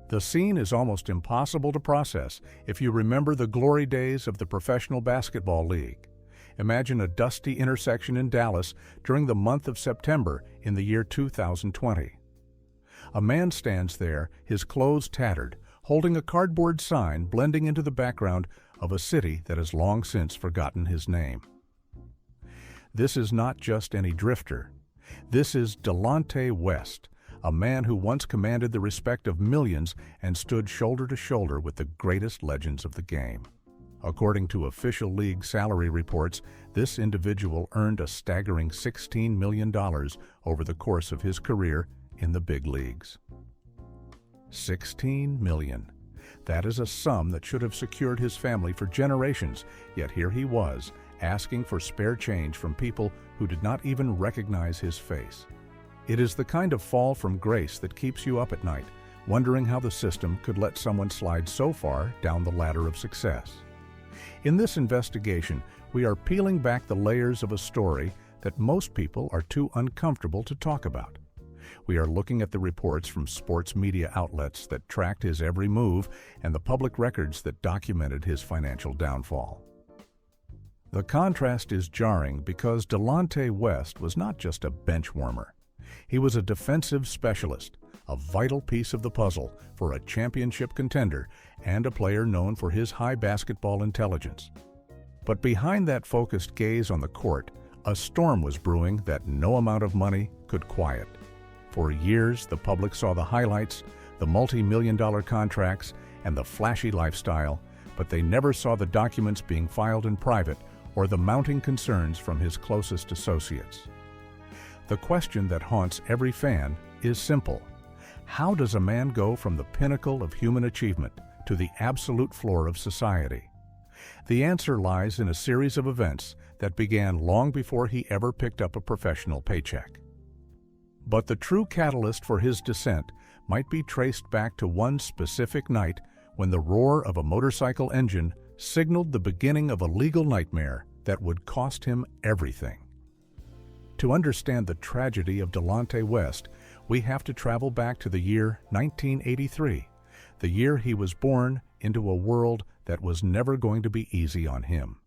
The scene is almost impossible to process if you remember the glory days of the Professional Basketball League. Imagine a dusty intersection in Dallas during the month of September in the year 2020. A man stands there, his clothes tattered, holding a cardboard sign blending into the background of a city that has long since forgotten his name. This is not just any drifter. This is Delonte West, a man who once commanded the respect of millions and stood shoulder to shoulder with the greatest legends of the game. According to official league salary reports, this individual earned a staggering $16 million over the course of his career in the big leagues. $16 million. That is a sum that should have secured his family for generations, yet here he was, asking for spare change from people who did not even recognize his face. It is the kind of fall from grace that keeps you up at night, wondering how the system could let someone slide so far down the ladder of success. In this investigation, we are peeling back the layers of a story that most people are too uncomfortable to talk about. We are looking at the reports from sports media outlets that tracked his every move and the public records that documented his financial downfall. The contrast is jarring because Delonte West was not just a bench warmer. He was a defensive specialist, a vital piece of the puzzle for a championship contender and a player known for his high basketball intelligence. But behind that focused gaze on the court, a storm was brewing that no amount of money could quiet. For years, the public saw the highlights, the multi-million-dollar contracts, and the flashy lifestyle, but they never saw the documents being filed in private or the mounting concerns from his closest associates. The question that haunts every fan is simple. How does a man go from the pinnacle of human achievement to the absolute floor of society? The answer lies in a series of events that began long before he ever picked up a professional paycheck. But the true catalyst for his descent might be traced back to one specific night when the roar of a motorcycle engine signaled the beginning of a legal nightmare that would cost him everything. To understand the tragedy of Delonte West, we have to travel back to the year 1983, the year he was born into a world that was never going to be easy on him.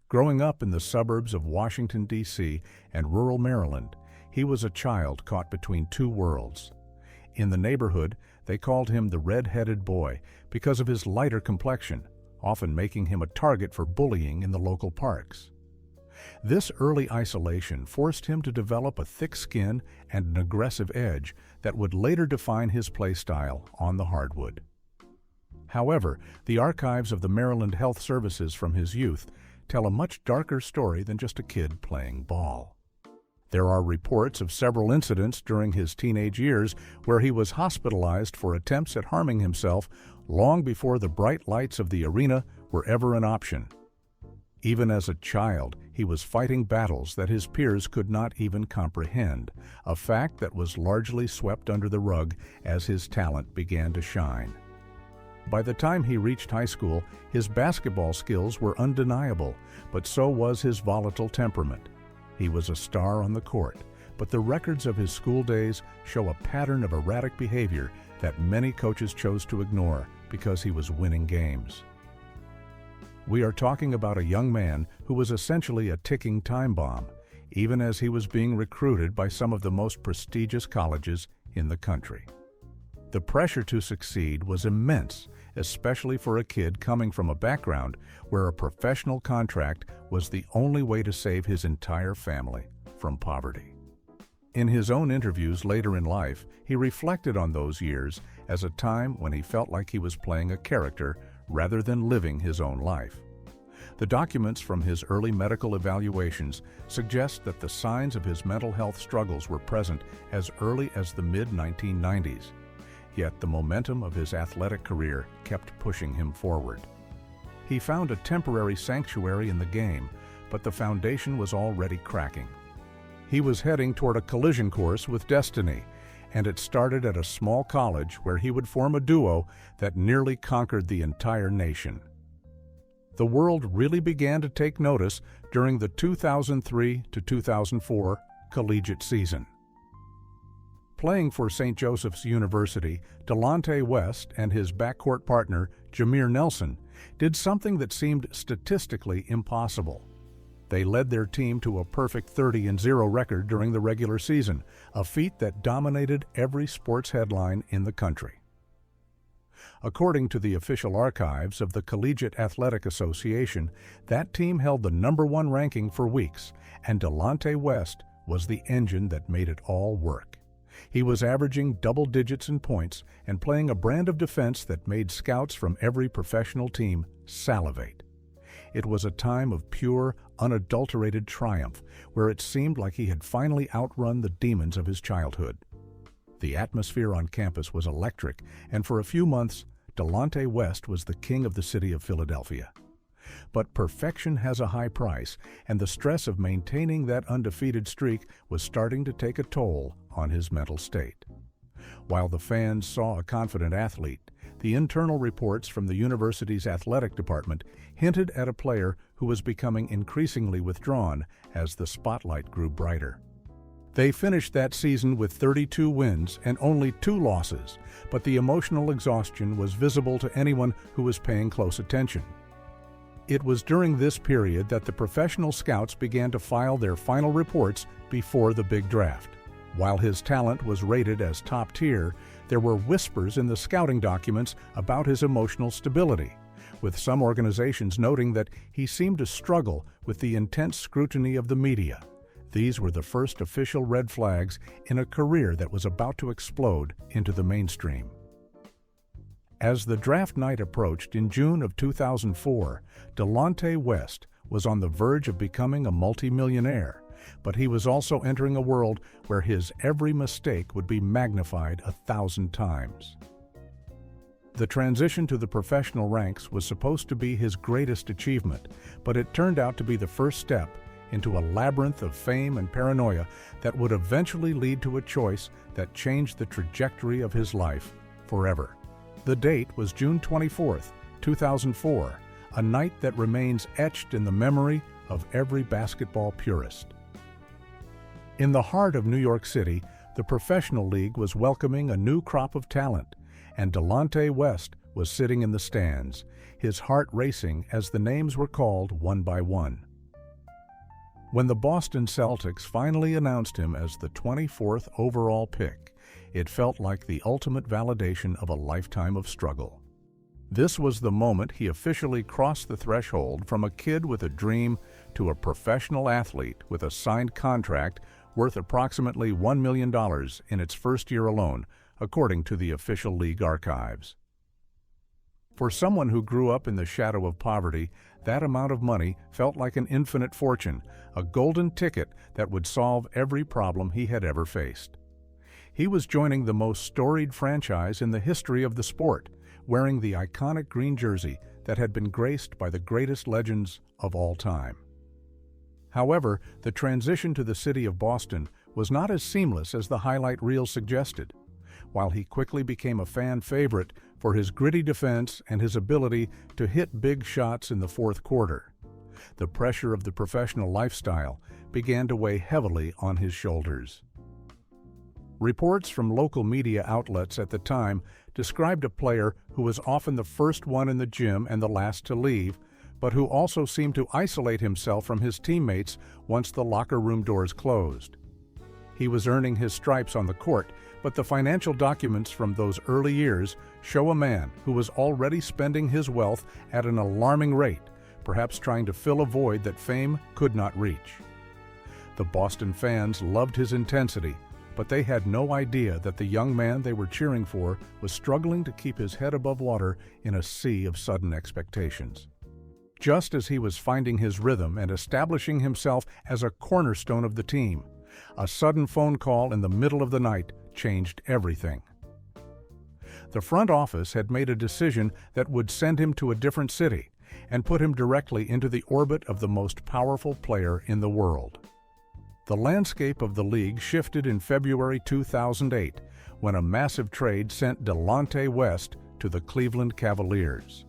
Growing up in the suburbs of Washington, D.C. and rural Maryland, he was a child caught between two worlds. In the neighborhood, they called him the red-headed boy because of his lighter complexion, often making him a target for bullying in the local parks. This early isolation forced him to develop a thick skin and an aggressive edge that would later define his play style on the hardwood. However, the archives of the Maryland Health Services from his youth tell a much darker story than just a kid playing ball. There are reports of several incidents during his teenage years where he was hospitalized for attempts at harming himself long before the bright lights of the arena were ever an option. Even as a child, he was fighting battles that his peers could not even comprehend, a fact that was largely swept under the rug as his talent began to shine. By the time he reached high school, his basketball skills were undeniable, but so was his volatile temperament. He was a star on the court, but the records of his school days show a pattern of erratic behavior that many coaches chose to ignore because he was winning games. We are talking about a young man who was essentially a ticking time bomb, even as he was being recruited by some of the most prestigious colleges in the country. The pressure to succeed was immense, especially for a kid coming from a background where a professional contract was the only way to save his entire family from poverty. In his own interviews later in life, he reflected on those years as a time when he felt like he was playing a character rather than living his own life. The documents from his early medical evaluations suggest that the signs of his mental health struggles were present as early as the mid-1990s. Yet the momentum of his athletic career kept pushing him forward. He found a temporary sanctuary in the game, but the foundation was already cracking. He was heading toward a collision course with destiny, and it started at a small college where he would form a duo that nearly conquered the entire nation. The world really began to take notice during the 2003 to 2004 collegiate season. Playing for St. Joseph's University, Delonte West and his backcourt partner, Jameer Nelson, did something that seemed statistically impossible. They led their team to a perfect 30-0 record during the regular season, a feat that dominated every sports headline in the country. According to the official archives of the Collegiate Athletic Association, that team held the #1 ranking for weeks, and Delonte West was the engine that made it all work. He was averaging double digits in points and playing a brand of defense that made scouts from every professional team salivate. It was a time of pure, unadulterated triumph, where it seemed like he had finally outrun the demons of his childhood. The atmosphere on campus was electric, and for a few months, Delonte West was the king of the city of Philadelphia. But perfection has a high price, and the stress of maintaining that undefeated streak was starting to take a toll on his mental state. While the fans saw a confident athlete, the internal reports from the university's athletic department hinted at a player who was becoming increasingly withdrawn as the spotlight grew brighter. They finished that season with 32 wins and only 2 losses, but the emotional exhaustion was visible to anyone who was paying close attention. It was during this period that the professional scouts began to file their final reports before the big draft. While his talent was rated as top tier, there were whispers in the scouting documents about his emotional stability, with some organizations noting that he seemed to struggle with the intense scrutiny of the media. These were the first official red flags in a career that was about to explode into the mainstream. As the draft night approached in June of 2004, Delonte West was on the verge of becoming a multi-millionaire, but he was also entering a world where his every mistake would be magnified 1,000 times. The transition to the professional ranks was supposed to be his greatest achievement, but it turned out to be the first step into a labyrinth of fame and paranoia that would eventually lead to a choice that changed the trajectory of his life forever. The date was June 24, 2004, a night that remains etched in the memory of every basketball purist. In the heart of New York City, the professional league was welcoming a new crop of talent, and Delonte West was sitting in the stands, his heart racing as the names were called one by one. When the Boston Celtics finally announced him as the 24th overall pick, it felt like the ultimate validation of a lifetime of struggle. This was the moment he officially crossed the threshold from a kid with a dream to a professional athlete with a signed contract worth approximately $1 million in its first year alone, according to the official league archives. For someone who grew up in the shadow of poverty, that amount of money felt like an infinite fortune, a golden ticket that would solve every problem he had ever faced. He was joining the most storied franchise in the history of the sport, wearing the iconic green jersey that had been graced by the greatest legends of all time. However, the transition to the city of Boston was not as seamless as the highlight reel suggested. While he quickly became a fan favorite for his gritty defense and his ability to hit big shots in the fourth quarter, the pressure of the professional lifestyle began to weigh heavily on his shoulders. Reports from local media outlets at the time described a player who was often the first one in the gym and the last to leave, but who also seemed to isolate himself from his teammates once the locker room doors closed. He was earning his stripes on the court, but the financial documents from those early years show a man who was already spending his wealth at an alarming rate, perhaps trying to fill a void that fame could not reach. The Boston fans loved his intensity, but they had no idea that the young man they were cheering for was struggling to keep his head above water in a sea of sudden expectations. Just as he was finding his rhythm and establishing himself as a cornerstone of the team, a sudden phone call in the middle of the night changed everything. The front office had made a decision that would send him to a different city and put him directly into the orbit of the most powerful player in the world. The landscape of the league shifted in February 2008 when a massive trade sent Delonte West to the Cleveland Cavaliers.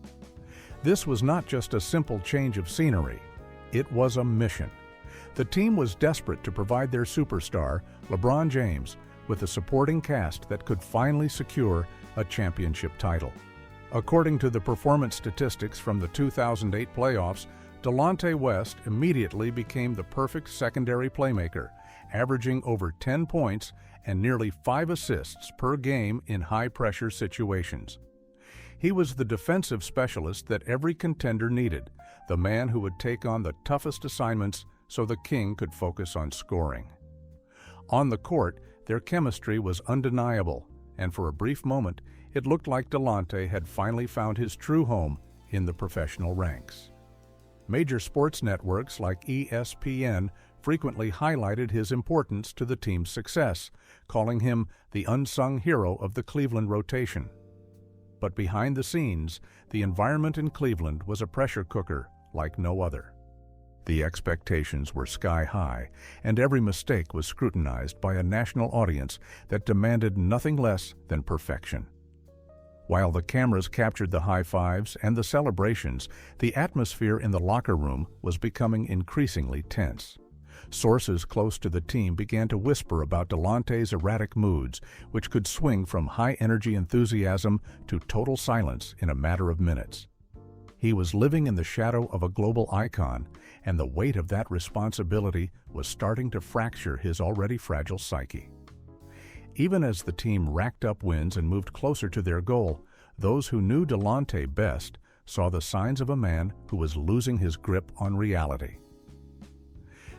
This was not just a simple change of scenery, it was a mission. The team was desperate to provide their superstar, LeBron James, with a supporting cast that could finally secure a championship title. According to the performance statistics from the 2008 playoffs, Delonte West immediately became the perfect secondary playmaker, averaging over 10 points and nearly 5 assists per game in high-pressure situations. He was the defensive specialist that every contender needed, the man who would take on the toughest assignments so the king could focus on scoring. On the court, their chemistry was undeniable, and for a brief moment, it looked like Delonte had finally found his true home in the professional ranks. Major sports networks like ESPN frequently highlighted his importance to the team's success, calling him the unsung hero of the Cleveland rotation. But behind the scenes, the environment in Cleveland was a pressure cooker like no other. The expectations were sky high, and every mistake was scrutinized by a national audience that demanded nothing less than perfection. While the cameras captured the high fives and the celebrations, the atmosphere in the locker room was becoming increasingly tense. Sources close to the team began to whisper about Delonte's erratic moods, which could swing from high-energy enthusiasm to total silence in a matter of minutes. He was living in the shadow of a global icon, and the weight of that responsibility was starting to fracture his already fragile psyche. Even as the team racked up wins and moved closer to their goal, those who knew Delonte best saw the signs of a man who was losing his grip on reality.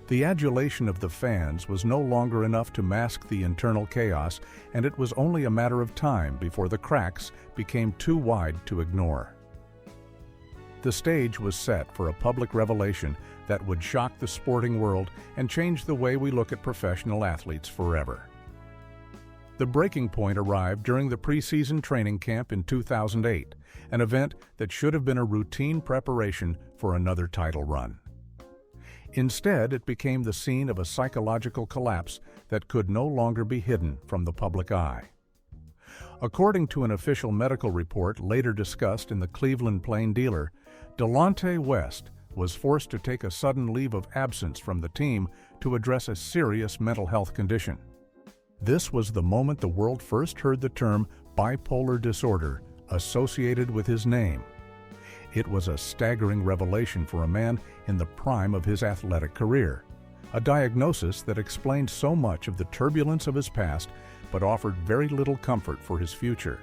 The adulation of the fans was no longer enough to mask the internal chaos, and it was only a matter of time before the cracks became too wide to ignore. The stage was set for a public revelation that would shock the sporting world and change the way we look at professional athletes forever. The breaking point arrived during the preseason training camp in 2008, an event that should have been a routine preparation for another title run. Instead, it became the scene of a psychological collapse that could no longer be hidden from the public eye. According to an official medical report later discussed in the Cleveland Plain Dealer, Delonte West was forced to take a sudden leave of absence from the team to address a serious mental health condition. This was the moment the world first heard the term bipolar disorder associated with his name. It was a staggering revelation for a man in the prime of his athletic career, a diagnosis that explained so much of the turbulence of his past but offered very little comfort for his future.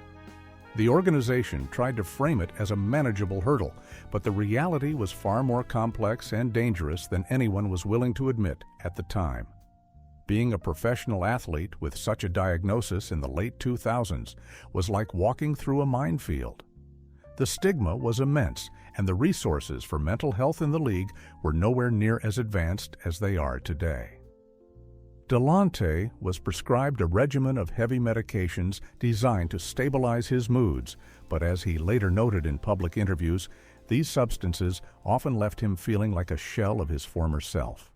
The organization tried to frame it as a manageable hurdle, but the reality was far more complex and dangerous than anyone was willing to admit at the time. Being a professional athlete with such a diagnosis in the late 2000s was like walking through a minefield. The stigma was immense, and the resources for mental health in the league were nowhere near as advanced as they are today. Delonte was prescribed a regimen of heavy medications designed to stabilize his moods, but as he later noted in public interviews, these substances often left him feeling like a shell of his former self.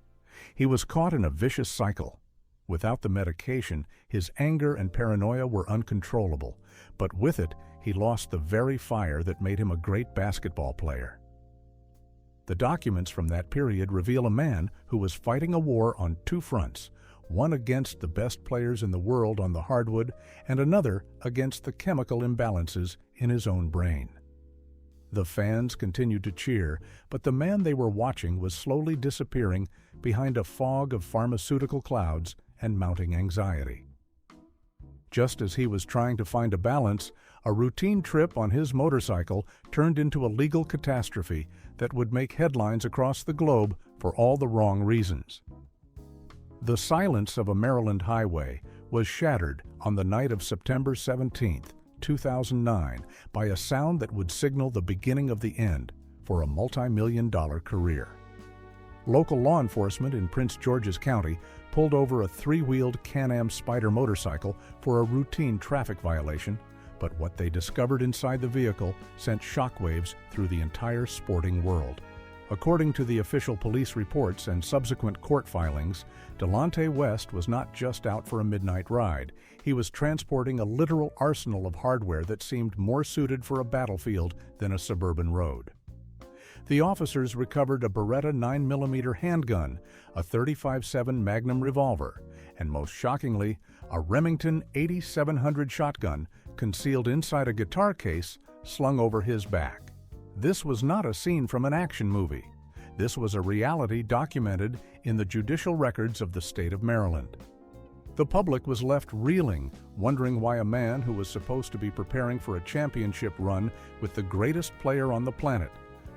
He was caught in a vicious cycle. Without the medication, his anger and paranoia were uncontrollable, but with it, he lost the very fire that made him a great basketball player. The documents from that period reveal a man who was fighting a war on two fronts, one against the best players in the world on the hardwood and another against the chemical imbalances in his own brain. The fans continued to cheer, but the man they were watching was slowly disappearing behind a fog of pharmaceutical clouds and mounting anxiety. Just as he was trying to find a balance, a routine trip on his motorcycle turned into a legal catastrophe that would make headlines across the globe for all the wrong reasons. The silence of a Maryland highway was shattered on the night of September 17, 2009, by a sound that would signal the beginning of the end for a multi-million-dollar career. Local law enforcement in Prince George's County pulled over a three-wheeled Can-Am Spyder motorcycle for a routine traffic violation, but what they discovered inside the vehicle sent shockwaves through the entire sporting world. According to the official police reports and subsequent court filings, Delonte West was not just out for a midnight ride. He was transporting a literal arsenal of hardware that seemed more suited for a battlefield than a suburban road. The officers recovered a Beretta 9mm handgun, a .35-7 Magnum revolver, and most shockingly, a Remington 8700 shotgun concealed inside a guitar case slung over his back. This was not a scene from an action movie. This was a reality documented in the judicial records of the state of Maryland. The public was left reeling, wondering why a man who was supposed to be preparing for a championship run with the greatest player on the planet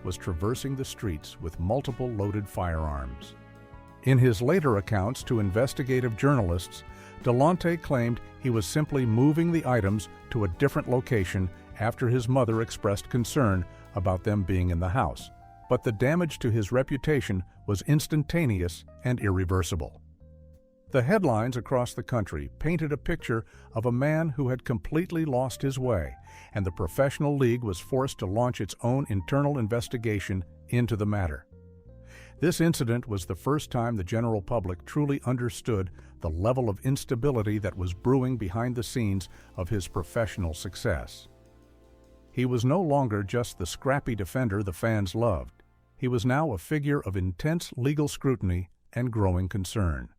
was traversing the streets with multiple loaded firearms. In his later accounts to investigative journalists, Delonte claimed he was simply moving the items to a different location after his mother expressed concern about them being in the house, but the damage to his reputation was instantaneous and irreversible. The headlines across the country painted a picture of a man who had completely lost his way, and the professional league was forced to launch its own internal investigation into the matter. This incident was the first time the general public truly understood the level of instability that was brewing behind the scenes of his professional success. He was no longer just the scrappy defender the fans loved. He was now a figure of intense legal scrutiny and growing concern.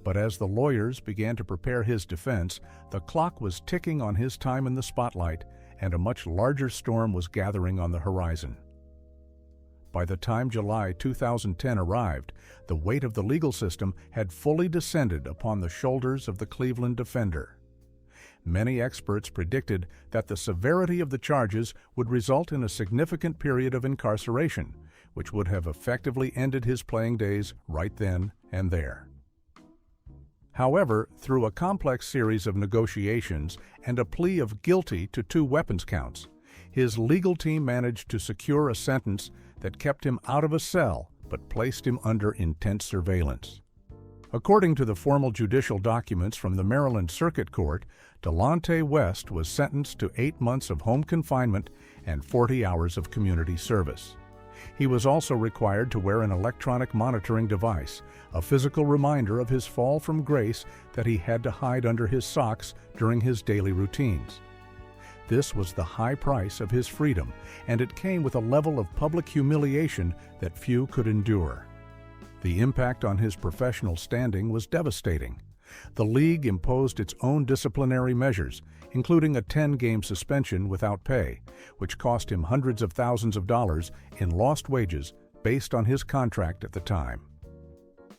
But as the lawyers began to prepare his defense, the clock was ticking on his time in the spotlight, and a much larger storm was gathering on the horizon. By the time July 2010 arrived, the weight of the legal system had fully descended upon the shoulders of the Cleveland defender. Many experts predicted that the severity of the charges would result in a significant period of incarceration, which would have effectively ended his playing days right then and there. However, through a complex series of negotiations and a plea of guilty to 2 weapons counts, his legal team managed to secure a sentence that kept him out of a cell but placed him under intense surveillance. According to the formal judicial documents from the Maryland Circuit Court, Delonte West was sentenced to 8 months of home confinement and 40 hours of community service. He was also required to wear an electronic monitoring device, a physical reminder of his fall from grace that he had to hide under his socks during his daily routines. This was the high price of his freedom, and it came with a level of public humiliation that few could endure. The impact on his professional standing was devastating. The league imposed its own disciplinary measures, including a 10-game suspension without pay, which cost him hundreds of thousands of dollars in lost wages based on his contract at the time.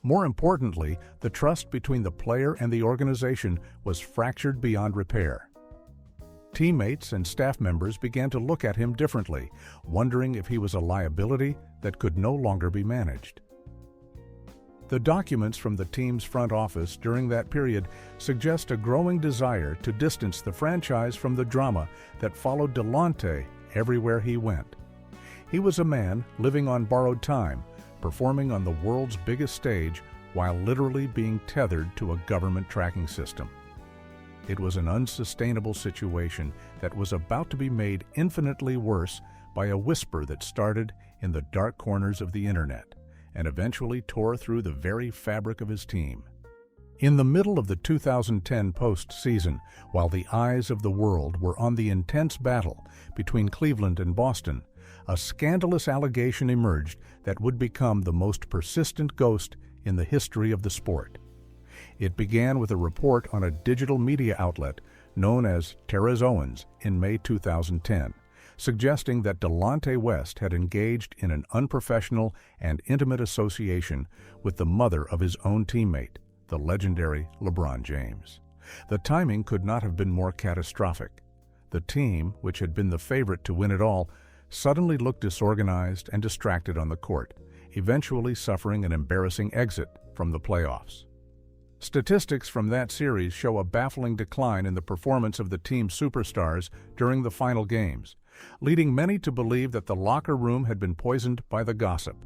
More importantly, the trust between the player and the organization was fractured beyond repair. Teammates and staff members began to look at him differently, wondering if he was a liability that could no longer be managed. The documents from the team's front office during that period suggest a growing desire to distance the franchise from the drama that followed Delonte everywhere he went. He was a man living on borrowed time, performing on the world's biggest stage while literally being tethered to a government tracking system. It was an unsustainable situation that was about to be made infinitely worse by a whisper that started in the dark corners of the internet and eventually tore through the very fabric of his team. In the middle of the 2010 postseason, while the eyes of the world were on the intense battle between Cleveland and Boston, a scandalous allegation emerged that would become the most persistent ghost in the history of the sport. It began with a report on a digital media outlet known as Terra's Owens in May 2010, suggesting that Delonte West had engaged in an unprofessional and intimate association with the mother of his own teammate, the legendary LeBron James. The timing could not have been more catastrophic. The team, which had been the favorite to win it all, suddenly looked disorganized and distracted on the court, eventually suffering an embarrassing exit from the playoffs. Statistics from that series show a baffling decline in the performance of the team's superstars during the final games, leading many to believe that the locker room had been poisoned by the gossip.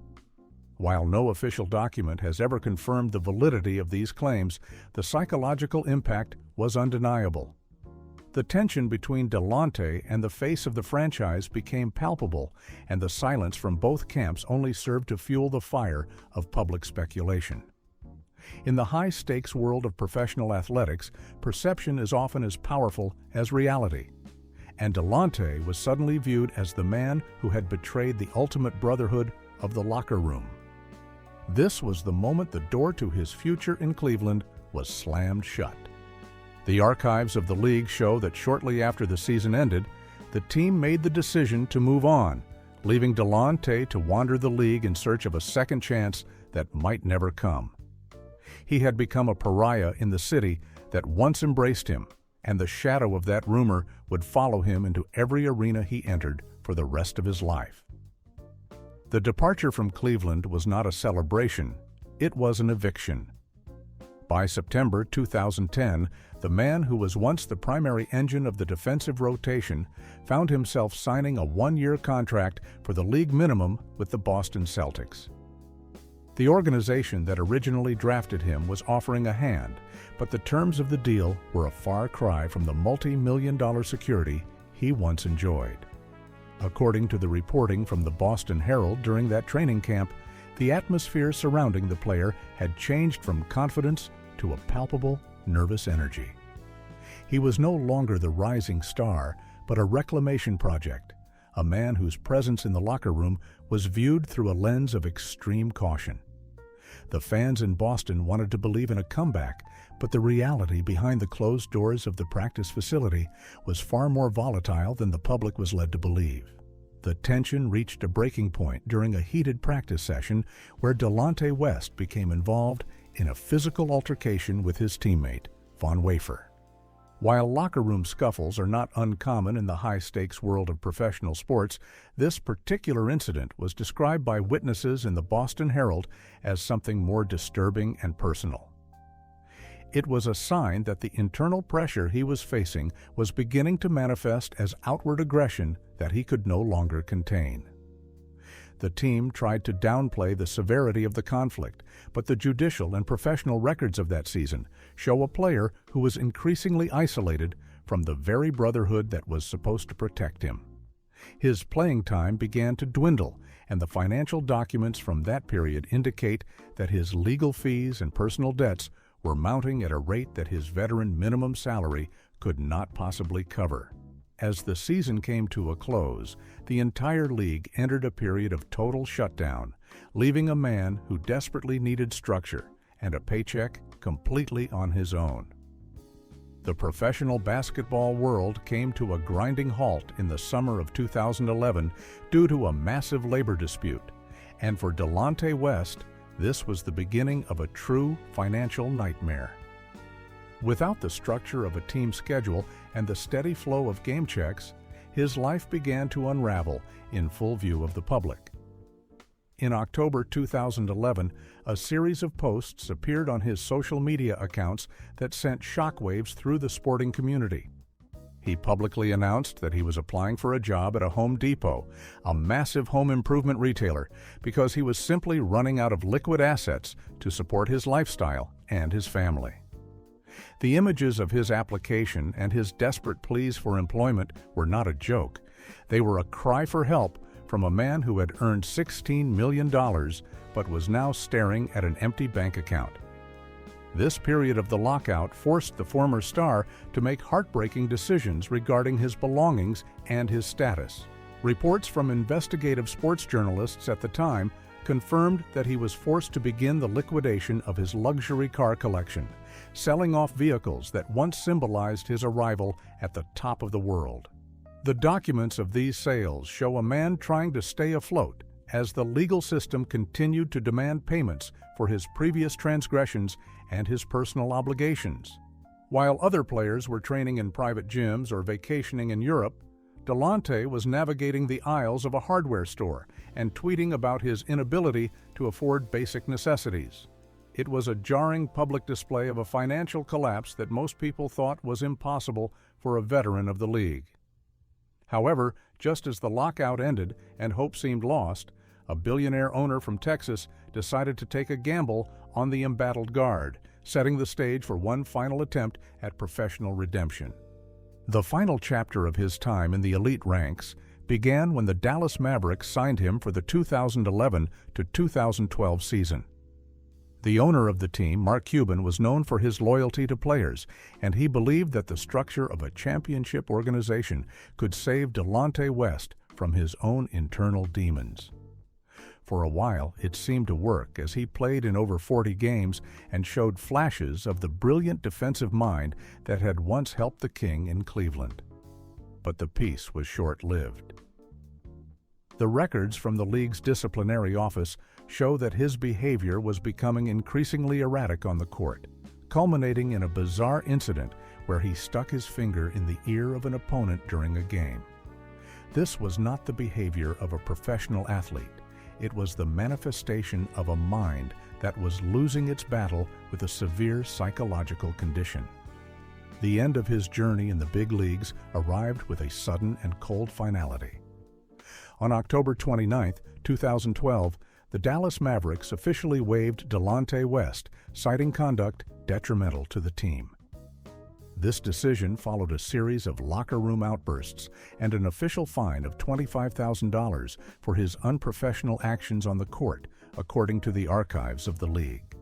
While no official document has ever confirmed the validity of these claims, the psychological impact was undeniable. The tension between Delonte and the face of the franchise became palpable, and the silence from both camps only served to fuel the fire of public speculation. In the high-stakes world of professional athletics, perception is often as powerful as reality. And Delonte was suddenly viewed as the man who had betrayed the ultimate brotherhood of the locker room. This was the moment the door to his future in Cleveland was slammed shut. The archives of the league show that shortly after the season ended, the team made the decision to move on, leaving Delonte to wander the league in search of a second chance that might never come. He had become a pariah in the city that once embraced him, and the shadow of that rumor would follow him into every arena he entered for the rest of his life. The departure from Cleveland was not a celebration, it was an eviction. By September 2010, the man who was once the primary engine of the defensive rotation found himself signing a one-year contract for the league minimum with the Boston Celtics. The organization that originally drafted him was offering a hand, but the terms of the deal were a far cry from the multi-million-dollar security he once enjoyed. According to the reporting from the Boston Herald during that training camp, the atmosphere surrounding the player had changed from confidence to a palpable, nervous energy. He was no longer the rising star, but a reclamation project, a man whose presence in the locker room was viewed through a lens of extreme caution. The fans in Boston wanted to believe in a comeback, but the reality behind the closed doors of the practice facility was far more volatile than the public was led to believe. The tension reached a breaking point during a heated practice session where Delonte West became involved in a physical altercation with his teammate, Von Wafer. While locker room scuffles are not uncommon in the high-stakes world of professional sports, this particular incident was described by witnesses in the Boston Herald as something more disturbing and personal. It was a sign that the internal pressure he was facing was beginning to manifest as outward aggression that he could no longer contain. The team tried to downplay the severity of the conflict, but the judicial and professional records of that season show a player who was increasingly isolated from the very brotherhood that was supposed to protect him. His playing time began to dwindle, and the financial documents from that period indicate that his legal fees and personal debts were mounting at a rate that his veteran minimum salary could not possibly cover. As the season came to a close, the entire league entered a period of total shutdown, leaving a man who desperately needed structure and a paycheck completely on his own. The professional basketball world came to a grinding halt in the summer of 2011 due to a massive labor dispute, and for Delonte West, this was the beginning of a true financial nightmare. Without the structure of a team schedule and the steady flow of game checks, his life began to unravel in full view of the public. In October 2011, a series of posts appeared on his social media accounts that sent shockwaves through the sporting community. He publicly announced that he was applying for a job at a Home Depot, a massive home improvement retailer, because he was simply running out of liquid assets to support his lifestyle and his family. The images of his application and his desperate pleas for employment were not a joke. They were a cry for help from a man who had earned $16 million but was now staring at an empty bank account. This period of the lockout forced the former star to make heartbreaking decisions regarding his belongings and his status. Reports from investigative sports journalists at the time confirmed that he was forced to begin the liquidation of his luxury car collection, selling off vehicles that once symbolized his arrival at the top of the world. The documents of these sales show a man trying to stay afloat as the legal system continued to demand payments for his previous transgressions and his personal obligations. While other players were training in private gyms or vacationing in Europe, Delonte was navigating the aisles of a hardware store and tweeting about his inability to afford basic necessities. It was a jarring public display of a financial collapse that most people thought was impossible for a veteran of the league. However, just as the lockout ended and hope seemed lost, a billionaire owner from Texas decided to take a gamble on the embattled guard, setting the stage for one final attempt at professional redemption. The final chapter of his time in the elite ranks began when the Dallas Mavericks signed him for the 2011 to 2012 season. The owner of the team, Mark Cuban, was known for his loyalty to players, and he believed that the structure of a championship organization could save Delonte West from his own internal demons. For a while, it seemed to work as he played in over 40 games and showed flashes of the brilliant defensive mind that had once helped the King in Cleveland. But the peace was short-lived. The records from the league's disciplinary office show that his behavior was becoming increasingly erratic on the court, culminating in a bizarre incident where he stuck his finger in the ear of an opponent during a game. This was not the behavior of a professional athlete. It was the manifestation of a mind that was losing its battle with a severe psychological condition. The end of his journey in the big leagues arrived with a sudden and cold finality. On October 29, 2012, the Dallas Mavericks officially waived Delonte West, citing conduct detrimental to the team. This decision followed a series of locker room outbursts and an official fine of $25,000 for his unprofessional actions on the court, according to the archives of the league.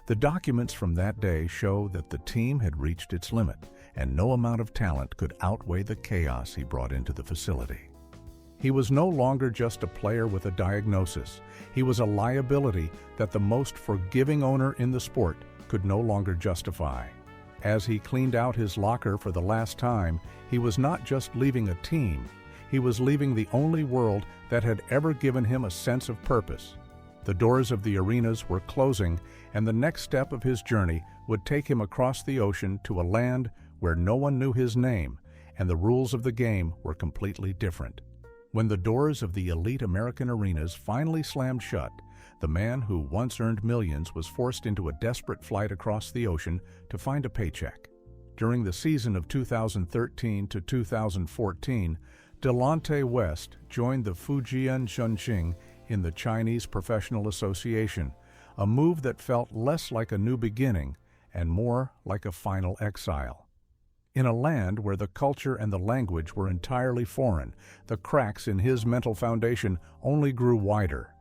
The documents from that day show that the team had reached its limit, and no amount of talent could outweigh the chaos he brought into the facility. He was no longer just a player with a diagnosis. He was a liability that the most forgiving owner in the sport could no longer justify. As he cleaned out his locker for the last time, he was not just leaving a team, he was leaving the only world that had ever given him a sense of purpose. The doors of the arenas were closing, and the next step of his journey would take him across the ocean to a land where no one knew his name, and the rules of the game were completely different. When the doors of the elite American arenas finally slammed shut, the man who once earned millions was forced into a desperate flight across the ocean to find a paycheck. During the season of 2013 to 2014, Delonte West joined the Fujian Chongqing in the Chinese Professional Association, a move that felt less like a new beginning and more like a final exile. In a land where the culture and the language were entirely foreign, the cracks in his mental foundation only grew wider.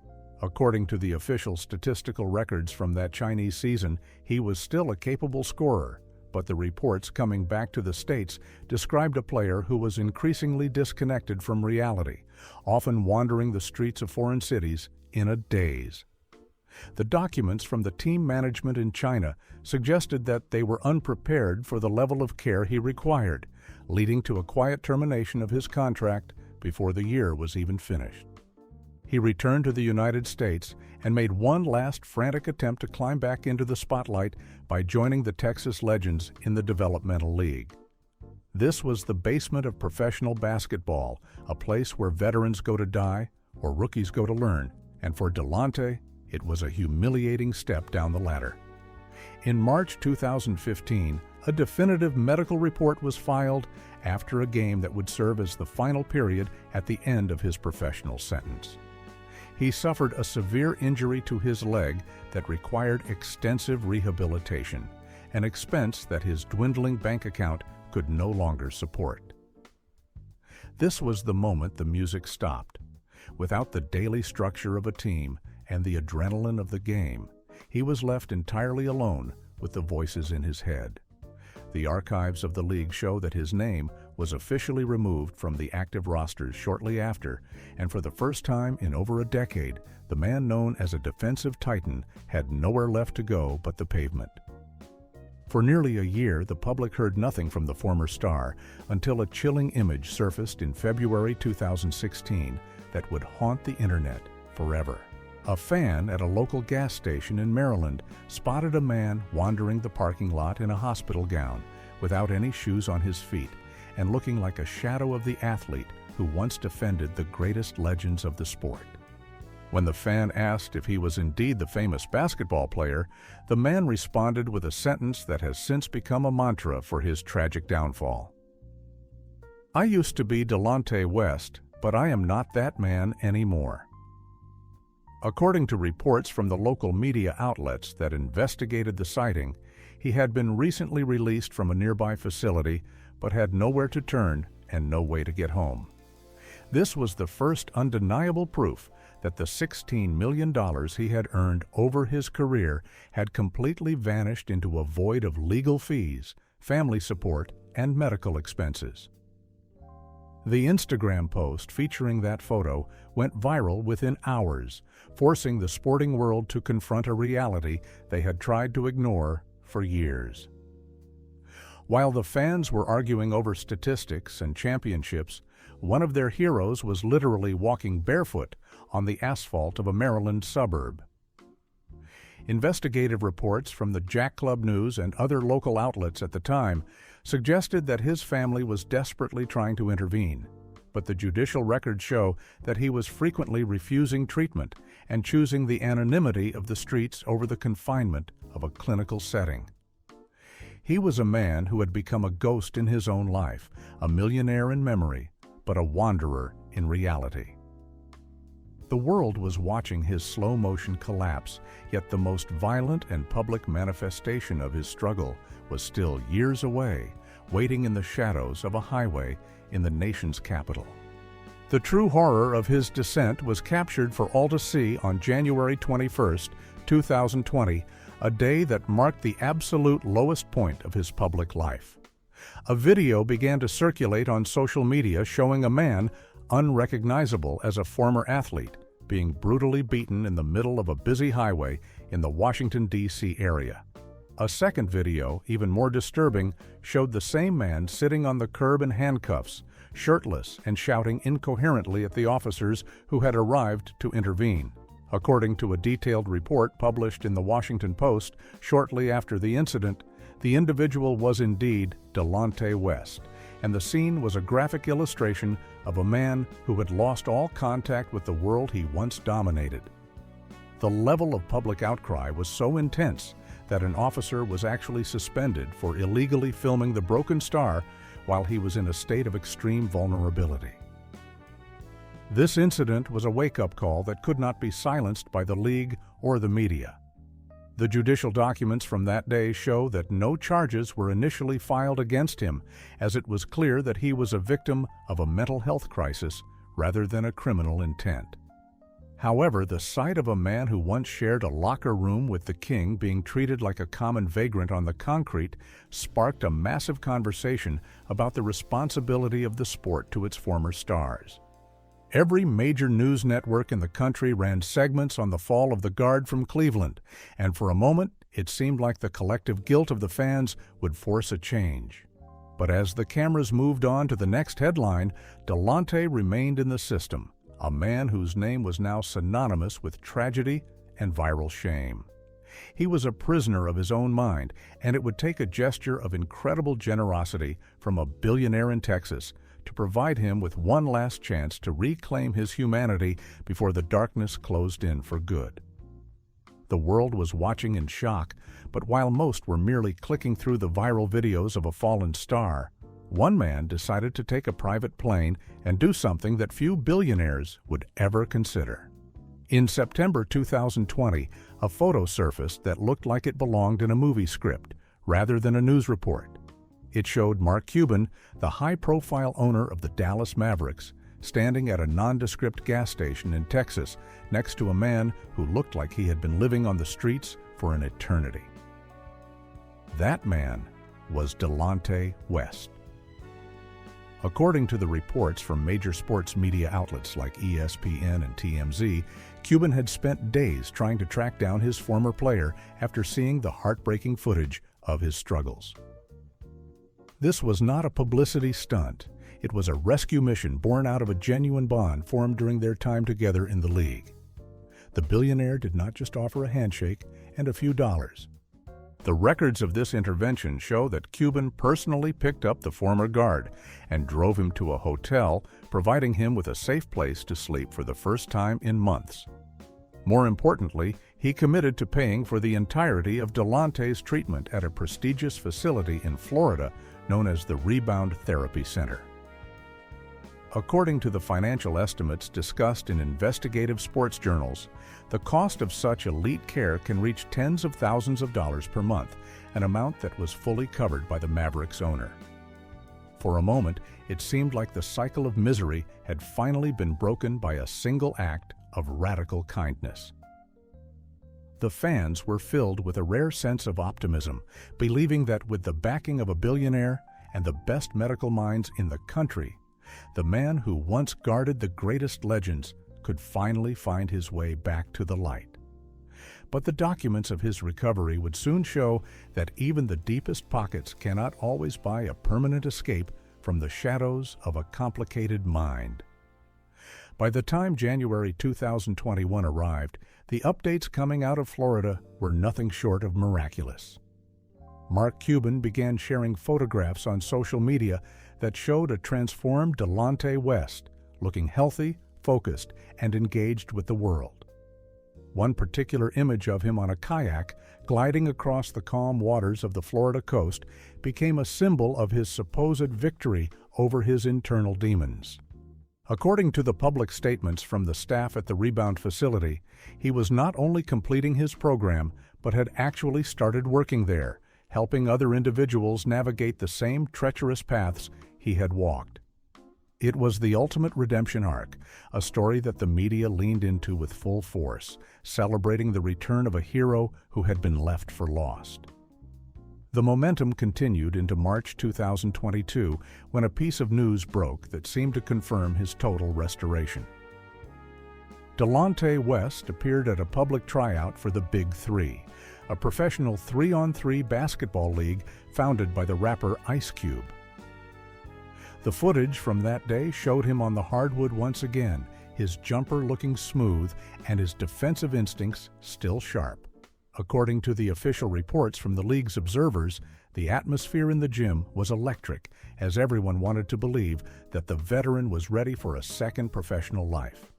According to the official statistical records from that Chinese season, he was still a capable scorer, but the reports coming back to the States described a player who was increasingly disconnected from reality, often wandering the streets of foreign cities in a daze. The documents from the team management in China suggested that they were unprepared for the level of care he required, leading to a quiet termination of his contract before the year was even finished. He returned to the United States and made one last frantic attempt to climb back into the spotlight by joining the Texas Legends in the Developmental League. This was the basement of professional basketball, a place where veterans go to die or rookies go to learn, and for Delonte, it was a humiliating step down the ladder. In March 2015, a definitive medical report was filed after a game that would serve as the final period at the end of his professional sentence. He suffered a severe injury to his leg that required extensive rehabilitation, an expense that his dwindling bank account could no longer support. This was the moment the music stopped. Without the daily structure of a team and the adrenaline of the game, he was left entirely alone with the voices in his head. The archives of the league show that his name was officially removed from the active rosters shortly after, and for the first time in over a decade, the man known as a defensive titan had nowhere left to go but the pavement. For nearly a year, the public heard nothing from the former star until a chilling image surfaced in February 2016 that would haunt the internet forever. A fan at a local gas station in Maryland spotted a man wandering the parking lot in a hospital gown, without any shoes on his feet, and looking like a shadow of the athlete who once defended the greatest legends of the sport. When the fan asked if he was indeed the famous basketball player, the man responded with a sentence that has since become a mantra for his tragic downfall. "I used to be Delonte West, but I am not that man anymore." According to reports from the local media outlets that investigated the sighting, he had been recently released from a nearby facility but had nowhere to turn and no way to get home. This was the first undeniable proof that the $16 million he had earned over his career had completely vanished into a void of legal fees, family support, and medical expenses. The Instagram post featuring that photo went viral within hours, forcing the sporting world to confront a reality they had tried to ignore for years. While the fans were arguing over statistics and championships, one of their heroes was literally walking barefoot on the asphalt of a Maryland suburb. Investigative reports from the Jack Club News and other local outlets at the time suggested that his family was desperately trying to intervene, but the judicial records show that he was frequently refusing treatment and choosing the anonymity of the streets over the confinement of a clinical setting. He was a man who had become a ghost in his own life, a millionaire in memory, but a wanderer in reality. The world was watching his slow-motion collapse, yet the most violent and public manifestation of his struggle was still years away, waiting in the shadows of a highway in the nation's capital. The true horror of his descent was captured for all to see on January 21, 2020, a day that marked the absolute lowest point of his public life. A video began to circulate on social media showing a man, unrecognizable as a former athlete, being brutally beaten in the middle of a busy highway in the Washington, D.C. area. A second video, even more disturbing, showed the same man sitting on the curb in handcuffs, shirtless and shouting incoherently at the officers who had arrived to intervene. According to a detailed report published in the Washington Post shortly after the incident, the individual was indeed Delonte West, and the scene was a graphic illustration of a man who had lost all contact with the world he once dominated. The level of public outcry was so intense that an officer was actually suspended for illegally filming the broken star while he was in a state of extreme vulnerability. This incident was a wake-up call that could not be silenced by the league or the media. The judicial documents from that day show that no charges were initially filed against him, as it was clear that he was a victim of a mental health crisis rather than a criminal intent. However, the sight of a man who once shared a locker room with the king being treated like a common vagrant on the concrete sparked a massive conversation about the responsibility of the sport to its former stars. Every major news network in the country ran segments on the fall of the guard from Cleveland, and for a moment it seemed like the collective guilt of the fans would force a change. But as the cameras moved on to the next headline, Delonte remained in the system, a man whose name was now synonymous with tragedy and viral shame. He was a prisoner of his own mind, and it would take a gesture of incredible generosity from a billionaire in Texas to provide him with one last chance to reclaim his humanity before the darkness closed in for good. The world was watching in shock, but while most were merely clicking through the viral videos of a fallen star, one man decided to take a private plane and do something that few billionaires would ever consider. In September 2020, a photo surfaced that looked like it belonged in a movie script rather than a news report. It showed Mark Cuban, the high-profile owner of the Dallas Mavericks, standing at a nondescript gas station in Texas next to a man who looked like he had been living on the streets for an eternity. That man was Delonte West. According to the reports from major sports media outlets like ESPN and TMZ, Cuban had spent days trying to track down his former player after seeing the heartbreaking footage of his struggles. This was not a publicity stunt. It was a rescue mission born out of a genuine bond formed during their time together in the league. The billionaire did not just offer a handshake and a few dollars. The records of this intervention show that Cuban personally picked up the former guard and drove him to a hotel, providing him with a safe place to sleep for the first time in months. More importantly, he committed to paying for the entirety of Delonte's treatment at a prestigious facility in Florida known as the Rebound Therapy Center. According to the financial estimates discussed in investigative sports journals, the cost of such elite care can reach tens of thousands of dollars per month, an amount that was fully covered by the Mavericks owner. For a moment, it seemed like the cycle of misery had finally been broken by a single act of radical kindness. The fans were filled with a rare sense of optimism, believing that with the backing of a billionaire and the best medical minds in the country, The man who once guarded the greatest legends could finally find his way back to the light. But the documents of his recovery would soon show that even the deepest pockets cannot always buy a permanent escape from the shadows of a complicated mind. By the time January 2021 arrived, the updates coming out of Florida were nothing short of miraculous. Mark Cuban began sharing photographs on social media that showed a transformed Delonte West, looking healthy, focused, and engaged with the world. One particular image of him on a kayak gliding across the calm waters of the Florida coast became a symbol of his supposed victory over his internal demons. According to the public statements from the staff at the rebound facility, he was not only completing his program, but had actually started working there, helping other individuals navigate the same treacherous paths he had walked. It was the ultimate redemption arc, a story that the media leaned into with full force, celebrating the return of a hero who had been left for lost. The momentum continued into March 2022 when a piece of news broke that seemed to confirm his total restoration. Delonte West appeared at a public tryout for the Big Three, a professional 3-on-3 basketball league founded by the rapper Ice Cube. The footage from that day showed him on the hardwood once again, his jumper looking smooth and his defensive instincts still sharp. According to the official reports from the league's observers, the atmosphere in the gym was electric, as everyone wanted to believe that the veteran was ready for a second professional life.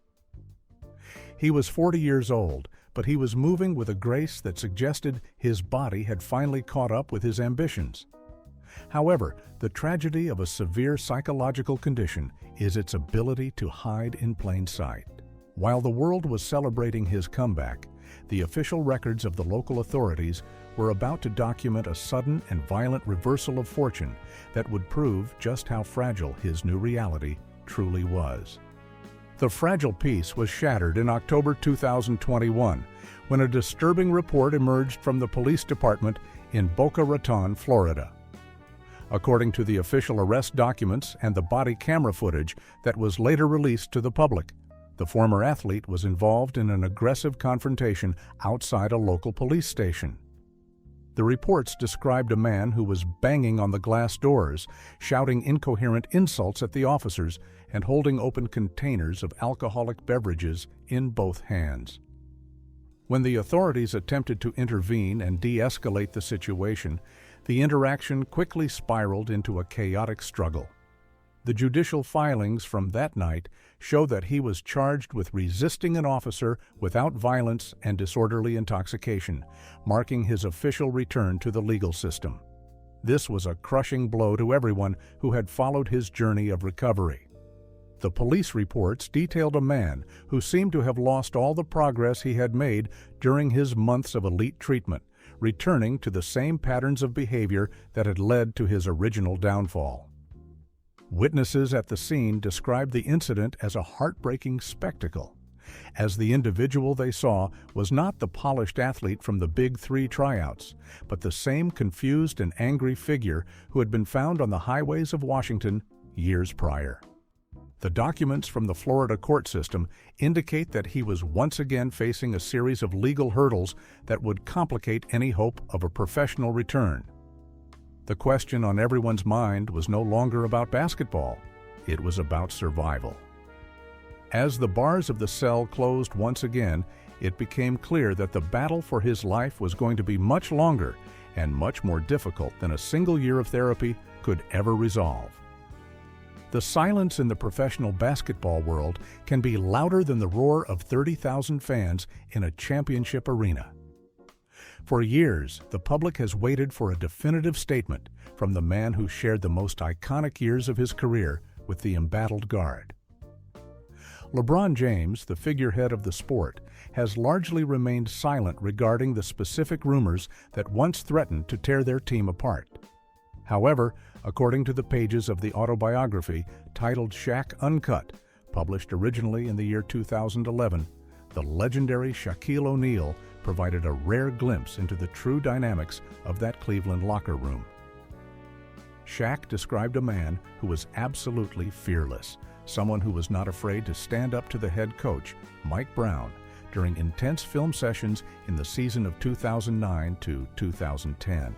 He was 40 years old, but he was moving with a grace that suggested his body had finally caught up with his ambitions. However, the tragedy of a severe psychological condition is its ability to hide in plain sight. While the world was celebrating his comeback, the official records of the local authorities were about to document a sudden and violent reversal of fortune that would prove just how fragile his new reality truly was. The fragile peace was shattered in October 2021 when a disturbing report emerged from the police department in Boca Raton, Florida. According to the official arrest documents and the body camera footage that was later released to the public, the former athlete was involved in an aggressive confrontation outside a local police station. The reports described a man who was banging on the glass doors, shouting incoherent insults at the officers, and holding open containers of alcoholic beverages in both hands. When the authorities attempted to intervene and de-escalate the situation, the interaction quickly spiraled into a chaotic struggle. The judicial filings from that night show that he was charged with resisting an officer without violence and disorderly intoxication, marking his official return to the legal system. This was a crushing blow to everyone who had followed his journey of recovery. The police reports detailed a man who seemed to have lost all the progress he had made during his months of elite treatment, returning to the same patterns of behavior that had led to his original downfall. Witnesses at the scene described the incident as a heartbreaking spectacle, as the individual they saw was not the polished athlete from the Big Three tryouts, but the same confused and angry figure who had been found on the highways of Washington years prior. The documents from the Florida court system indicate that he was once again facing a series of legal hurdles that would complicate any hope of a professional return. The question on everyone's mind was no longer about basketball. It was about survival. As the bars of the cell closed once again, it became clear that the battle for his life was going to be much longer and much more difficult than a single year of therapy could ever resolve. The silence in the professional basketball world can be louder than the roar of 30,000 fans in a championship arena. For years, the public has waited for a definitive statement from the man who shared the most iconic years of his career with the embattled guard. LeBron James, the figurehead of the sport, has largely remained silent regarding the specific rumors that once threatened to tear their team apart. However, according to the pages of the autobiography titled Shaq Uncut, published originally in the year 2011, the legendary Shaquille O'Neal provided a rare glimpse into the true dynamics of that Cleveland locker room. Shaq described a man who was absolutely fearless, someone who was not afraid to stand up to the head coach, Mike Brown, during intense film sessions in the season of 2009 to 2010.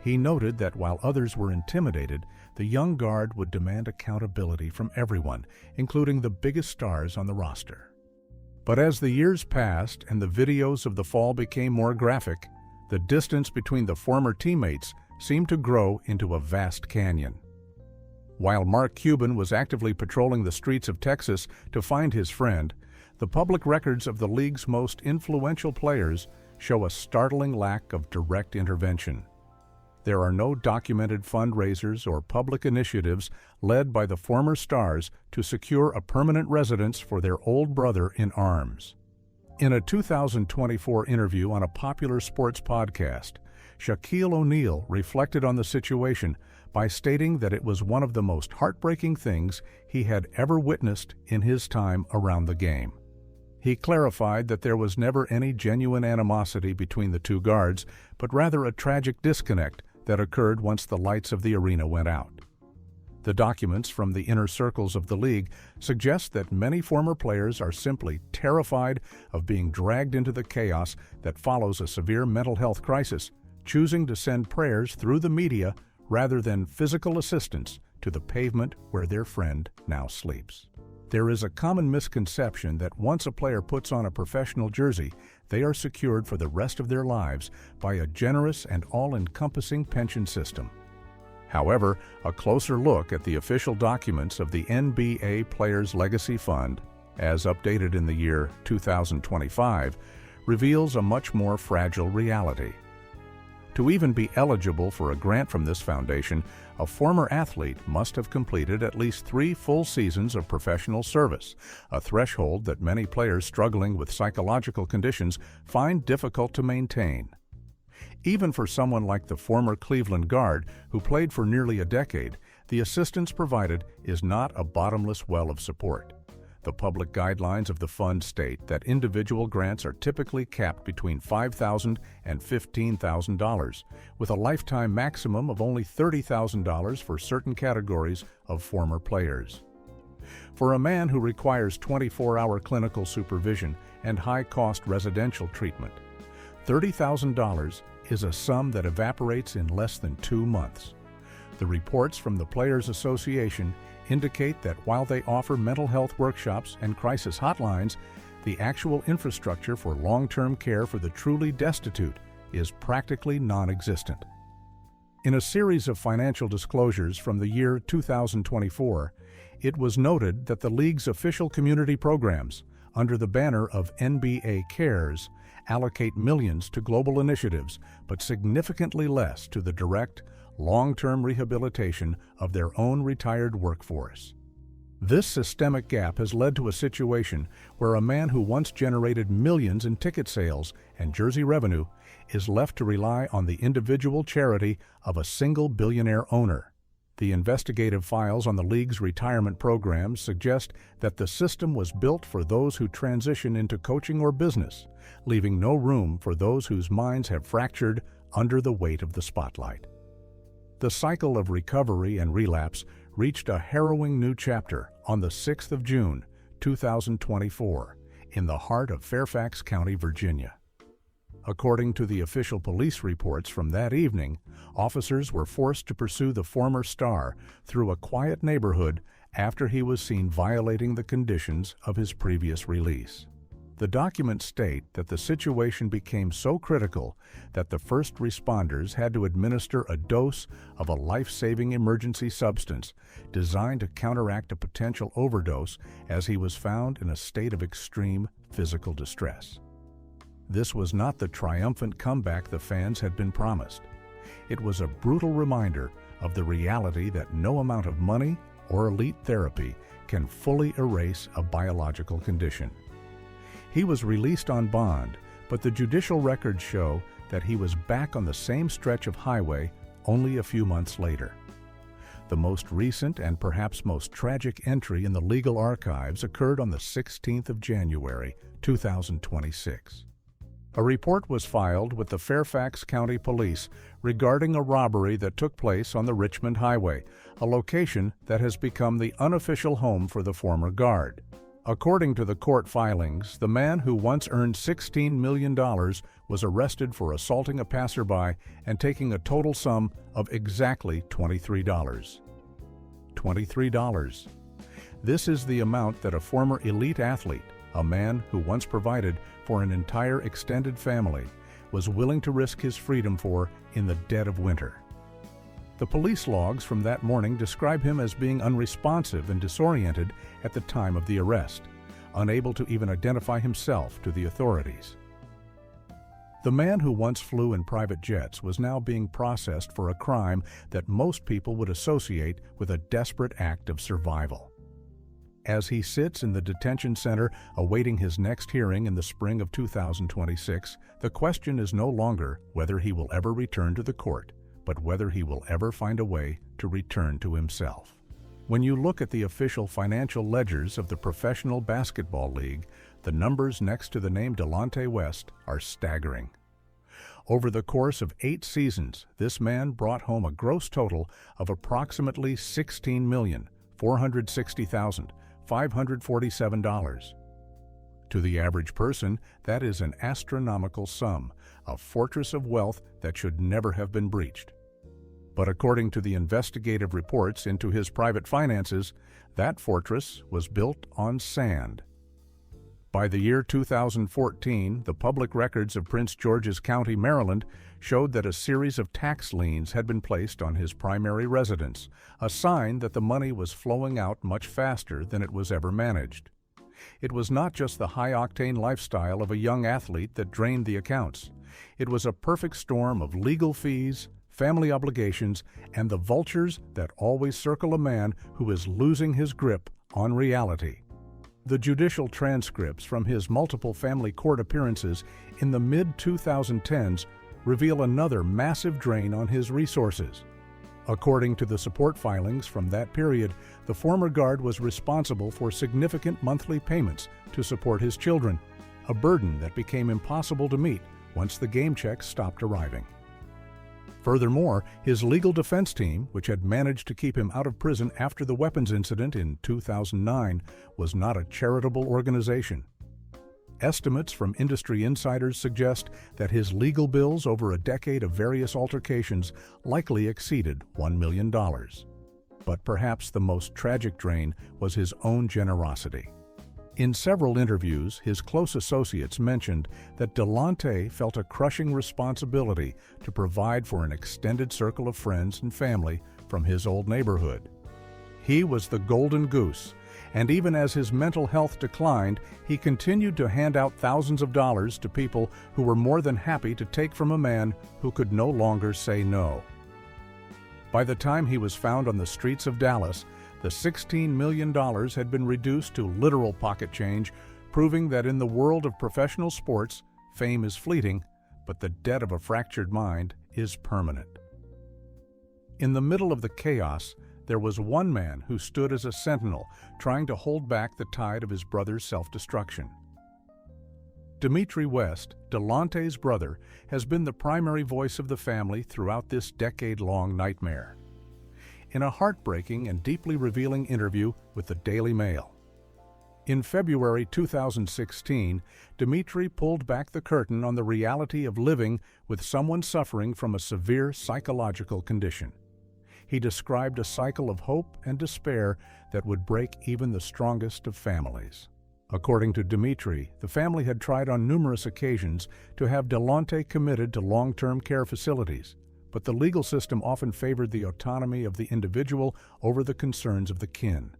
He noted that while others were intimidated, the young guard would demand accountability from everyone, including the biggest stars on the roster. But as the years passed and the videos of the fall became more graphic, the distance between the former teammates seemed to grow into a vast canyon. While Mark Cuban was actively patrolling the streets of Texas to find his friend, the public records of the league's most influential players show a startling lack of direct intervention. There are no documented fundraisers or public initiatives led by the former stars to secure a permanent residence for their old brother in arms. In a 2024 interview on a popular sports podcast, Shaquille O'Neal reflected on the situation by stating that it was one of the most heartbreaking things he had ever witnessed in his time around the game. He clarified that there was never any genuine animosity between the two guards, but rather a tragic disconnect that occurred once the lights of the arena went out. The documents from the inner circles of the league suggest that many former players are simply terrified of being dragged into the chaos that follows a severe mental health crisis, choosing to send prayers through the media rather than physical assistance to the pavement where their friend now sleeps. There is a common misconception that once a player puts on a professional jersey, they are secured for the rest of their lives by a generous and all-encompassing pension system. However, a closer look at the official documents of the NBA Players Legacy Fund, as updated in the year 2025, reveals a much more fragile reality. To even be eligible for a grant from this foundation, a former athlete must have completed at least 3 full seasons of professional service, a threshold that many players struggling with psychological conditions find difficult to maintain. Even for someone like the former Cleveland guard, who played for nearly a decade, the assistance provided is not a bottomless well of support. The public guidelines of the fund state that individual grants are typically capped between $5,000 and $15,000, with a lifetime maximum of only $30,000 for certain categories of former players. For a man who requires 24-hour clinical supervision and high-cost residential treatment, $30,000 is a sum that evaporates in less than 2 months. The reports from the Players Association indicate that while they offer mental health workshops and crisis hotlines, the actual infrastructure for long-term care for the truly destitute is practically non-existent. In a series of financial disclosures from the year 2024, it was noted that the league's official community programs, under the banner of NBA Cares, allocate millions to global initiatives, but significantly less to the direct, long-term rehabilitation of their own retired workforce. This systemic gap has led to a situation where a man who once generated millions in ticket sales and jersey revenue is left to rely on the individual charity of a single billionaire owner. The investigative files on the league's retirement programs suggest that the system was built for those who transition into coaching or business, leaving no room for those whose minds have fractured under the weight of the spotlight. The cycle of recovery and relapse reached a harrowing new chapter on the 6th of June, 2024, in the heart of Fairfax County, Virginia. According to the official police reports from that evening, officers were forced to pursue the former star through a quiet neighborhood after he was seen violating the conditions of his previous release. The documents state that the situation became so critical that the first responders had to administer a dose of a life-saving emergency substance designed to counteract a potential overdose, as he was found in a state of extreme physical distress. This was not the triumphant comeback the fans had been promised. It was a brutal reminder of the reality that no amount of money or elite therapy can fully erase a biological condition. He was released on bond, but the judicial records show that he was back on the same stretch of highway only a few months later. The most recent and perhaps most tragic entry in the legal archives occurred on the 16th of January, 2026. A report was filed with the Fairfax County Police regarding a robbery that took place on the Richmond Highway, a location that has become the unofficial home for the former guard. According to the court filings, the man who once earned $16 million was arrested for assaulting a passerby and taking a total sum of exactly $23. $23. This is the amount that a former elite athlete, a man who once provided for an entire extended family, was willing to risk his freedom for in the dead of winter. The police logs from that morning describe him as being unresponsive and disoriented at the time of the arrest, unable to even identify himself to the authorities. The man who once flew in private jets was now being processed for a crime that most people would associate with a desperate act of survival. As he sits in the detention center awaiting his next hearing in the spring of 2026, the question is no longer whether he will ever return to the court, but whether he will ever find a way to return to himself. When you look at the official financial ledgers of the Professional Basketball League, the numbers next to the name Delonte West are staggering. Over the course of 8 seasons, this man brought home a gross total of approximately $16,460,547. To the average person, that is an astronomical sum, a fortress of wealth that should never have been breached. But according to the investigative reports into his private finances, that fortress was built on sand. By the year 2014, the public records of Prince George's County, Maryland, showed that a series of tax liens had been placed on his primary residence, a sign that the money was flowing out much faster than it was ever managed. It was not just the high-octane lifestyle of a young athlete that drained the accounts. It was a perfect storm of legal fees, family obligations, and the vultures that always circle a man who is losing his grip on reality. The judicial transcripts from his multiple family court appearances in the mid-2010s reveal another massive drain on his resources. According to the support filings from that period, the former guard was responsible for significant monthly payments to support his children, a burden that became impossible to meet once the game checks stopped arriving. Furthermore, his legal defense team, which had managed to keep him out of prison after the weapons incident in 2009, was not a charitable organization. Estimates from industry insiders suggest that his legal bills over a decade of various altercations likely exceeded $1 million. But perhaps the most tragic drain was his own generosity. In several interviews, his close associates mentioned that Delonte felt a crushing responsibility to provide for an extended circle of friends and family from his old neighborhood. He was the golden goose, and even as his mental health declined, he continued to hand out thousands of dollars to people who were more than happy to take from a man who could no longer say no. By the time he was found on the streets of Dallas, the $16 million had been reduced to literal pocket change, proving that in the world of professional sports, fame is fleeting, but the debt of a fractured mind is permanent. In the middle of the chaos, there was one man who stood as a sentinel, trying to hold back the tide of his brother's self-destruction. Delonte West, Delonte's brother, has been the primary voice of the family throughout this decade-long nightmare. In a heartbreaking and deeply revealing interview with the Daily Mail. In February 2016, Delonte pulled back the curtain on the reality of living with someone suffering from a severe psychological condition. He described a cycle of hope and despair that would break even the strongest of families. According to Delonte, the family had tried on numerous occasions to have Delonte committed to long-term care facilities, but the legal system often favored the autonomy of the individual over the concerns of the kin.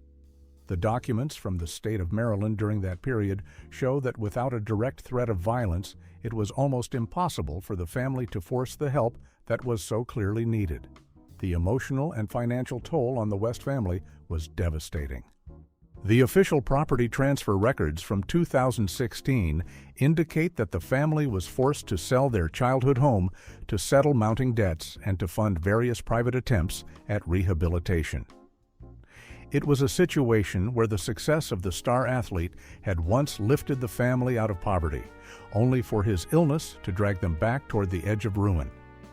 The documents from the state of Maryland during that period show that without a direct threat of violence, it was almost impossible for the family to force the help that was so clearly needed. The emotional and financial toll on the West family was devastating. The official property transfer records from 2016 indicate that the family was forced to sell their childhood home to settle mounting debts and to fund various private attempts at rehabilitation. It was a situation where the success of the star athlete had once lifted the family out of poverty, only for his illness to drag them back toward the edge of ruin.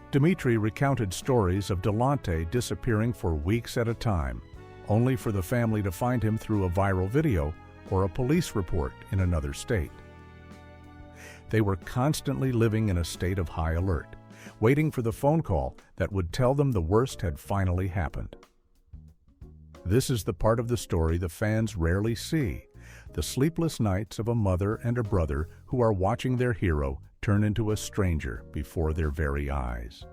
Dmitry recounted stories of Delonte disappearing for weeks at a time, only for the family to find him through a viral video or a police report in another state. They were constantly living in a state of high alert, waiting for the phone call that would tell them the worst had finally happened. This is the part of the story the fans rarely see, the sleepless nights of a mother and a brother who are watching their hero turn into a stranger before their very eyes.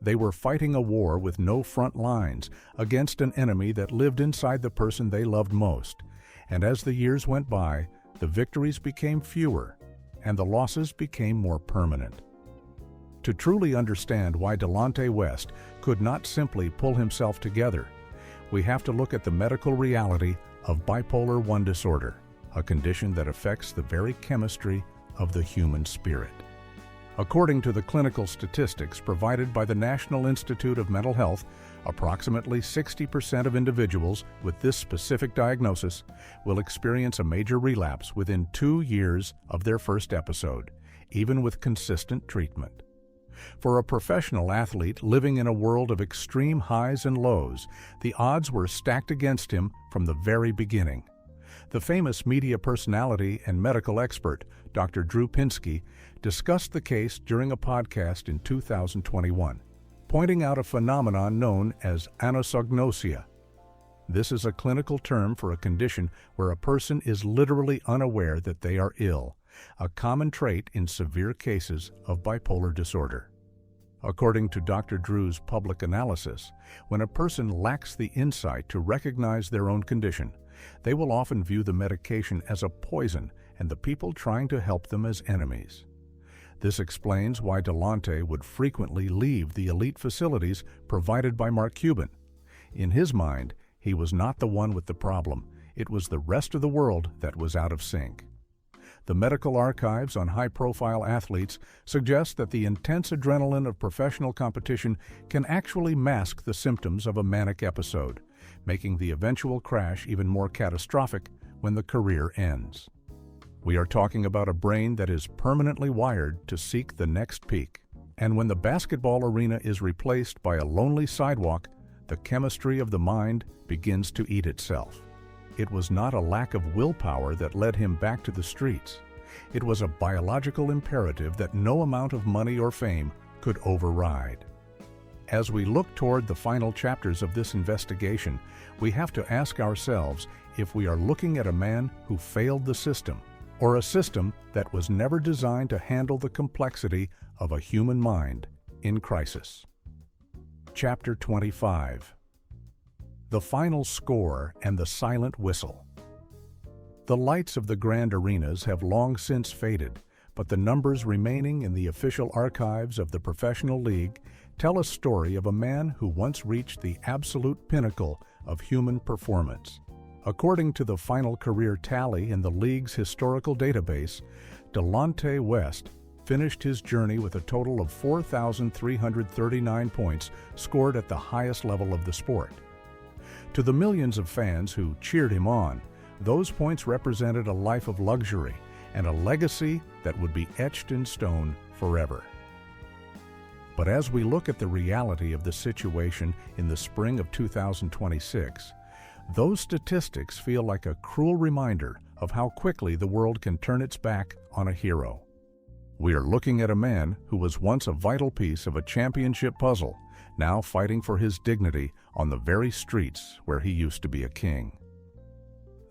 They were fighting a war with no front lines against an enemy that lived inside the person they loved most, and as the years went by, the victories became fewer and the losses became more permanent. To truly understand why Delonte West could not simply pull himself together, we have to look at the medical reality of bipolar I disorder, a condition that affects the very chemistry of the human spirit. According to the clinical statistics provided by the National Institute of Mental Health, approximately 60% of individuals with this specific diagnosis will experience a major relapse within 2 years of their first episode, even with consistent treatment. For a professional athlete living in a world of extreme highs and lows, the odds were stacked against him from the very beginning. The famous media personality and medical expert, Dr. Drew Pinsky, discussed the case during a podcast in 2021, pointing out a phenomenon known as anosognosia. This is a clinical term for a condition where a person is literally unaware that they are ill, a common trait in severe cases of bipolar disorder. According to Dr. Drew's public analysis, when a person lacks the insight to recognize their own condition, they will often view the medication as a poison and the people trying to help them as enemies. This explains why Delonte would frequently leave the elite facilities provided by Mark Cuban. In his mind, he was not the one with the problem. It was the rest of the world that was out of sync. The medical archives on high-profile athletes suggest that the intense adrenaline of professional competition can actually mask the symptoms of a manic episode, making the eventual crash even more catastrophic when the career ends. We are talking about a brain that is permanently wired to seek the next peak. And when the basketball arena is replaced by a lonely sidewalk, the chemistry of the mind begins to eat itself. It was not a lack of willpower that led him back to the streets. It was a biological imperative that no amount of money or fame could override. As we look toward the final chapters of this investigation, we have to ask ourselves if we are looking at a man who failed the system, or a system that was never designed to handle the complexity of a human mind in crisis. Chapter 25. The Final Score and the Silent Whistle. The lights of the grand arenas have long since faded, but the numbers remaining in the official archives of the professional league tell a story of a man who once reached the absolute pinnacle of human performance. According to the final career tally in the league's historical database, Delonte West finished his journey with a total of 4,339 points scored at the highest level of the sport. To the millions of fans who cheered him on, those points represented a life of luxury and a legacy that would be etched in stone forever. But as we look at the reality of the situation in the spring of 2026, those statistics feel like a cruel reminder of how quickly the world can turn its back on a hero. We are looking at a man who was once a vital piece of a championship puzzle, now fighting for his dignity on the very streets where he used to be a king.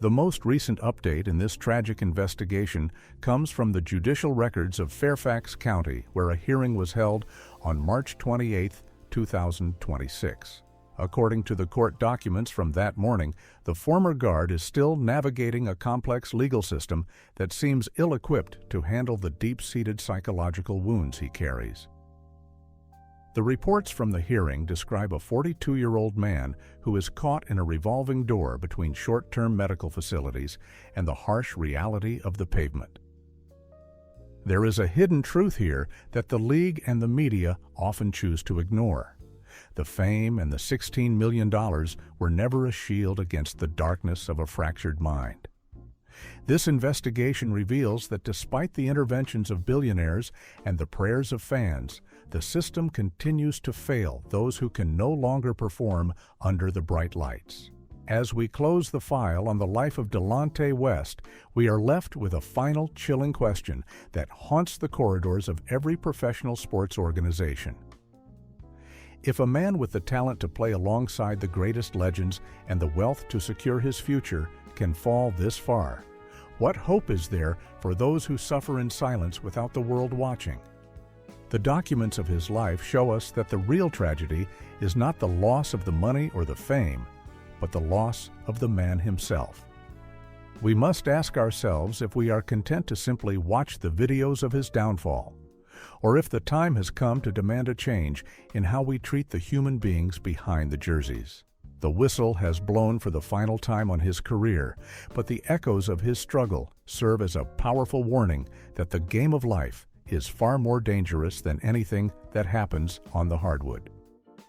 The most recent update in this tragic investigation comes from the judicial records of Fairfax County, where a hearing was held on March 28, 2026. According to the court documents from that morning, the former guard is still navigating a complex legal system that seems ill-equipped to handle the deep-seated psychological wounds he carries. The reports from the hearing describe a 42-year-old man who is caught in a revolving door between short-term medical facilities and the harsh reality of the pavement. There is a hidden truth here that the league and the media often choose to ignore. The fame and the $16 million were never a shield against the darkness of a fractured mind. This investigation reveals that despite the interventions of billionaires and the prayers of fans, the system continues to fail those who can no longer perform under the bright lights. As we close the file on the life of Delonte West, we are left with a final chilling question that haunts the corridors of every professional sports organization. If a man with the talent to play alongside the greatest legends and the wealth to secure his future can fall this far, what hope is there for those who suffer in silence without the world watching? The documents of his life show us that the real tragedy is not the loss of the money or the fame, but the loss of the man himself. We must ask ourselves if we are content to simply watch the videos of his downfall, or if the time has come to demand a change in how we treat the human beings behind the jerseys. The whistle has blown for the final time on his career, but the echoes of his struggle serve as a powerful warning that the game of life is far more dangerous than anything that happens on the hardwood.